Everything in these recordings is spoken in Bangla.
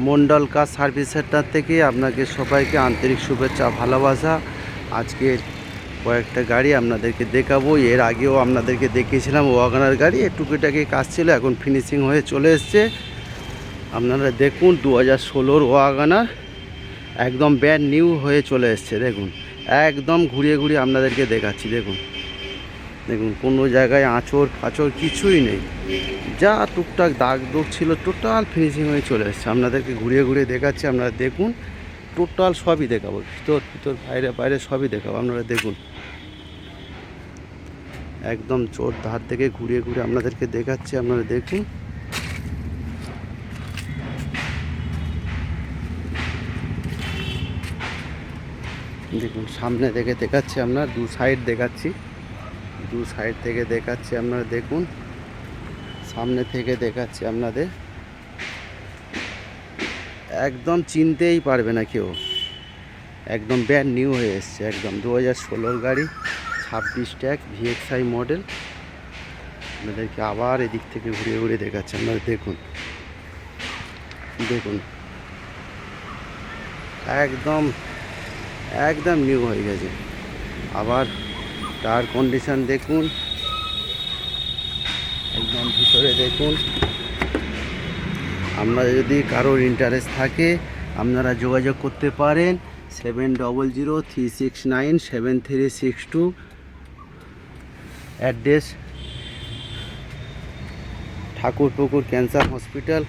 মন্ডল কার সার্ভিস সেন্টার থেকে আপনাকে সবাইকে আন্তরিক শুভেচ্ছা ভালোবাসা। আজকের কয়েকটা গাড়ি আপনাদেরকে দেখাবো। এর আগেও আপনাদেরকে দেখিয়েছিলাম ওয়াগনার গাড়ি, টুকিটাকি কাজ ছিল, এখন ফিনিশিং হয়ে চলে এসছে। আপনারা দেখুন 2016 ওয়াগনার একদম ব্র্যান্ড নিউ হয়ে চলে এসছে। দেখুন একদম ঘুরিয়ে ঘুরিয়ে আপনাদেরকে দেখাচ্ছি। দেখুন দেখুন কোনো জায়গায় আঁচড় ফাঁচড় কিছুই নেই, যা টুকটাক দাগ দোগ ছিল টোটাল ফিনিশিং হয়ে চলে এসছে। আপনাদেরকে ঘুরিয়ে ঘুরিয়ে দেখাচ্ছি, আপনারা দেখুন। টোটাল সবই দেখাবো, ভিতর ভিতর বাইরে বাইরে সবই দেখাবো। আপনারা দেখুন একদম চোর ধার থেকে ঘুরিয়ে ঘুরিয়ে আপনাদেরকে দেখাচ্ছি। আপনারা দেখুন দেখুন সামনে থেকে দেখাচ্ছি, আপনার দু সাইড দেখাচ্ছি, দু সাইড থেকে দেখাচ্ছি। আপনারা দেখুন সামনে থেকে দেখাচ্ছি আপনাদের, একদম চিনতেই পারবে না কেউ, একদম ব্র্যান্ড নিউ হয়ে এসছে। একদম 2016 গাড়ি, 26 ট্যাগ VXI মডেল। আপনাদেরকে আবার এদিক থেকে ঘুরিয়ে ঘুরিয়ে দেখাচ্ছি। আপনারা দেখুন দেখুন একদম একদম নিউ হয়ে গেছে। আবার টায়ার কন্ডিশন দেখুন, একদম ভিতরে দেখুন। আপনারা যদি কারোর ইন্টারেস্ট থাকে আপনারা যোগাযোগ করতে পারেন 7003697362। Address Thakurpukur cancer hospital,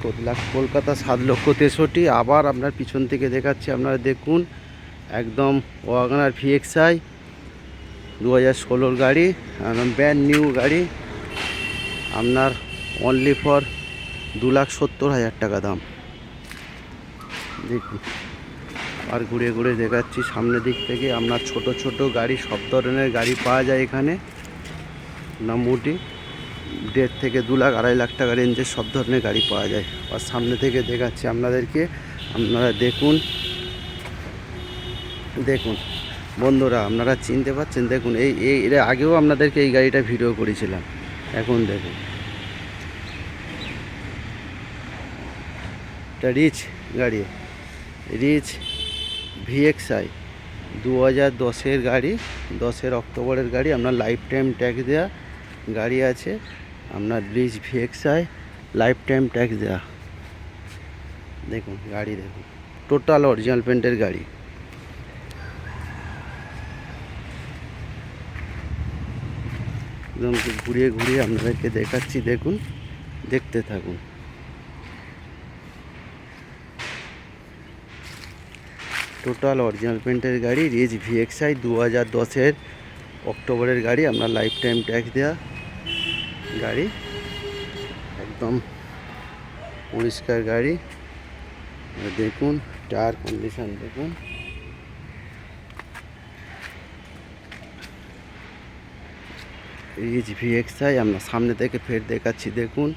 Kolkata 7,63,000। আবার আপনার পিছন থেকে দেখাচ্ছি, আপনারা দেখুন একদম ওয়াগনার VXI 2016 গাড়ি, একদম ব্র্যান্ড নিউ গাড়ি। আপনার অনলি ফর 2,70,000 টাকা দাম। দেখুন আর ঘুরে ঘুরে দেখাচ্ছি সামনের দিক থেকে। আপনার ছোট ছোট গাড়ি, সব ধরনের গাড়ি পাওয়া যায় এখানে। মোটামুটি 1.5 থেকে 2 লাখ 2.5 লাখ টাকা রেঞ্জের সব ধরনের গাড়ি পাওয়া যায়। আর সামনে থেকে দেখাচ্ছি আপনাদেরকে, আপনারা দেখুন দেখুন বন্ধুরা, আপনারা চিনতে পারছেন। দেখুন এর আগেও আপনাদেরকে এই গাড়িটা ভিডিও করেছিলাম। এখন দেখুন এটা রিচ গাড়ি, রিচ VXI 2010-এর গাড়ি, 10 অক্টোবরের গাড়ি। আপনার লাইফ টাইম ট্যাক্স দেওয়া গাড়ি আছে। আপনার রিচ VXI লাইফ টাইম ট্যাক্স দেওয়া। দেখুন গাড়ি দেখুন, টোটাল অরিজিনাল পেন্টের গাড়ি। একদম ঘুরিয়ে ঘুরিয়ে আপনাদেরকে দেখাচ্ছি, দেখুন দেখতে থাকুন। টোটাল অরিজিনাল পেন্টের গাড়ি, রিচ VXI 2010-এর অক্টোবরের গাড়ি। আপনার লাইফ টাইম ট্যাক্স দেওয়া গাড়ি, একদম পরিষ্কার গাড়ি। দেখুন টায়ার কন্ডিশন দেখুন, রিচ VXI। আমরা সামনে থেকে ফের দেখাচ্ছি, দেখুন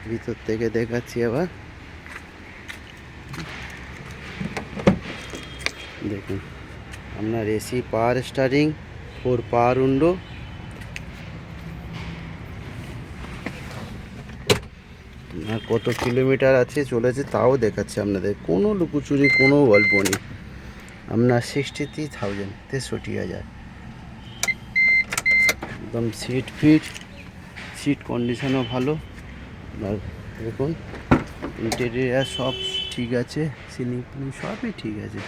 ভিতর থেকে দেখাচ্ছি আবার। দেখুন আপনার AC power steering, 4 power window. আর কত কিলোমিটার আছে চলেছে তাও দেখাচ্ছে আপনাদের, কোনো লুকোচুরি কোনো গল্প নেই। আপনার 63,000, 63,000। একদম সিট ফিট, সিট কন্ডিশনও ভালো। আপনার দেখুন ইন্টেরিয়ার সব ঠিক আছে, সিলিং ফিলিং সবই ঠিক আছে।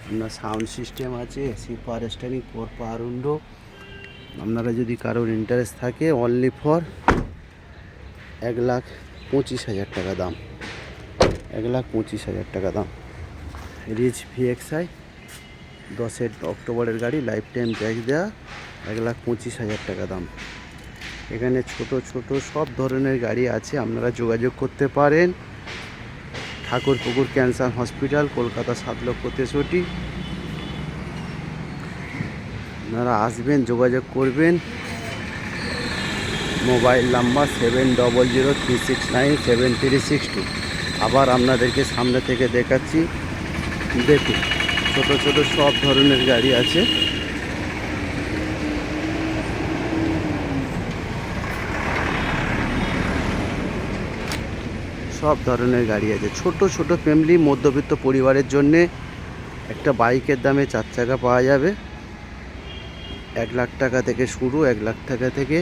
আপনার সাউন্ড সিস্টেম আছে, AC power steering, 4 power window. আপনারা যদি কারোর ইন্টারেস্ট থাকে অনলি ফর 1,25,000 টাকা দাম, 1,25,000 টাকা দাম। রিচ VXI 10 অক্টোবরের গাড়ি, লাইফ টাইম ট্যাক্স দেওয়া, 1,25,000 টাকা দাম। এখানে ছোট ছোট সব ধরনের গাড়ি আছে, আপনারা যোগাযোগ করতে পারেন ঠাকুরপুকুর ক্যান্সার হসপিটাল, কলকাতা 7,63,000। আপনারা আসবেন, যোগাযোগ করবেন। Mobile number 7003697362। আবার আপনাদেরকে সামনে থেকে দেখাচ্ছি, দেখুন ছোট ছোট সব ধরনের গাড়ি আছে। সব ধরনের গাড়ি আছে। ছোট ছোট ফ্যামিলি মধ্যবিত্ত পরিবারের জন্যে একটা বাইকের দামে 4 চাকা পাওয়া যাবে। 1 লাখ টাকা থেকে শুরু, 1 লাখ টাকা থেকে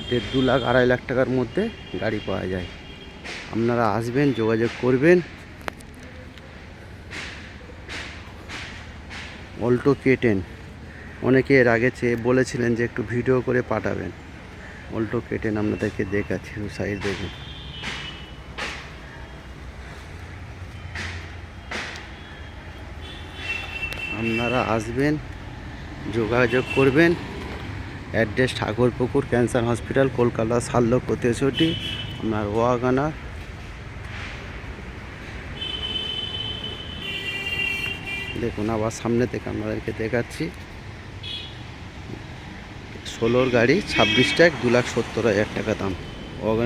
1.5 2 লাখ 2.5 লাখ টাকার মধ্যে গাড়ি পাওয়া যায়। আপনারা আসবেন, যোগাযোগ করবেন। অল্টো K10 অনেকে এর আগে বলেছিলেন যে একটু ভিডিও করে পাঠাবেন। অল্টো K10 আপনাদেরকে দেখাচ্ছি, সাইড দেখুন। আপনারা আসবেন, যোগাযোগ করবেন। Address Thakurpukur cancer hospital, Kolkata 7 আপনার ওয়াগনার। দেখুন আবার সামনে থেকে আপনাদেরকে দেখাচ্ছি। 16 গাড়ি, 26 ট্যাগ, 2,70,000 টাকা দাম।